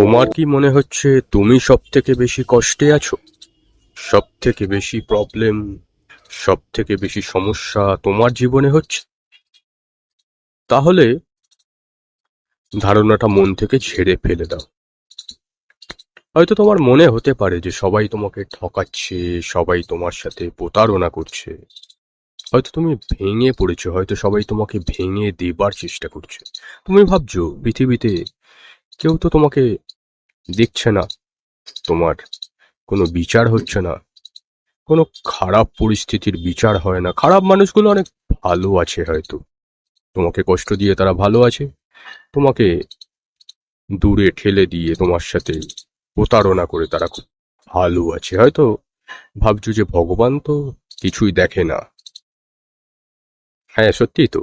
তোমার কি মনে হচ্ছে তুমি সব থেকে বেশি কষ্টে আছো? সব থেকে বেশি প্রবলেম, সব থেকে বেশি সমস্যা তোমার জীবনে হচ্ছে? তাহলে ধারণাটা মন থেকে ঝেড়ে ফেলে দাও। হয়তো তোমার মনে হতে পারে যে সবাই তোমাকে ঠকাচ্ছে, সবাই তোমার সাথে প্রতারণা করছে। হয়তো তুমি ভেঙে পড়েছো, হয়তো সবাই তোমাকে ভেঙে দেবার চেষ্টা করছে। তুমি ভাবছো পৃথিবীতে কেউ তো তোমাকে দেখছে না, তোমার কোনো বিচার হচ্ছে না, কোনো খারাপ পরিস্থিতির বিচার হয় না। খারাপ মানুষগুলো অনেক ভালো আছে, হয়তো তোমাকে কষ্ট দিয়ে তারা ভালো আছে, তোমাকে দূরে ঠেলে দিয়ে তোমার সাথে প্রতারণা করে তারা খুব ভালো আছে। হয়তো ভাবছো যে ভগবান তো কিছুই দেখে না। হ্যাঁ, সত্যি তো।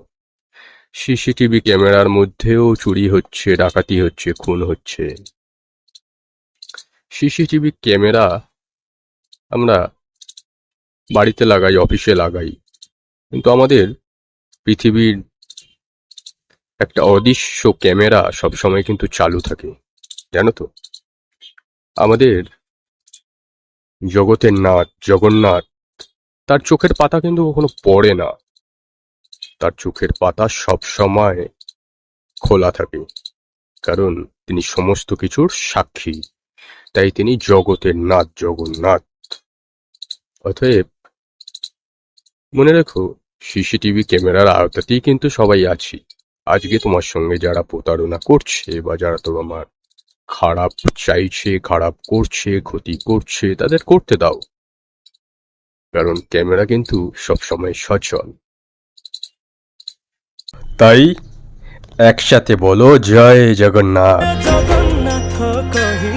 সিসিটিভি ক্যামেরার মধ্যেও চুরি হচ্ছে, ডাকাতি হচ্ছে, খুন হচ্ছে। সিসিটিভি ক্যামেরা আমরা বাড়িতে লাগাই, অফিসে লাগাই, কিন্তু আমাদের পৃথিবীর একটা অদৃশ্য ক্যামেরা সবসময় কিন্তু চালু থাকে, জানো তো? আমাদের জগতের নাথ জগন্নাথ, তার চোখের পাতা কিন্তু কখনো পড়ে না। তার চোখের পাতা সব সময় খোলা থাকে, কারণ তিনি সমস্ত কিছুর সাক্ষী। তাই তিনি জগতের নাথ জগন্নাথ। অতএব মনে রেখো, সিসিটিভি ক্যামেরার আওতাতেই কিন্তু সবাই আছি। আজকে তোমার সঙ্গে যারা প্রতারণা করছে বা যারা তোমার খারাপ চাইছে, খারাপ করছে, ক্ষতি করছে, তাদের করতে দাও, কারণ ক্যামেরা কিন্তু সবসময় সচল। তাই একসাথে বলো জয় জগন্নাথ। জগন্নাথ কহি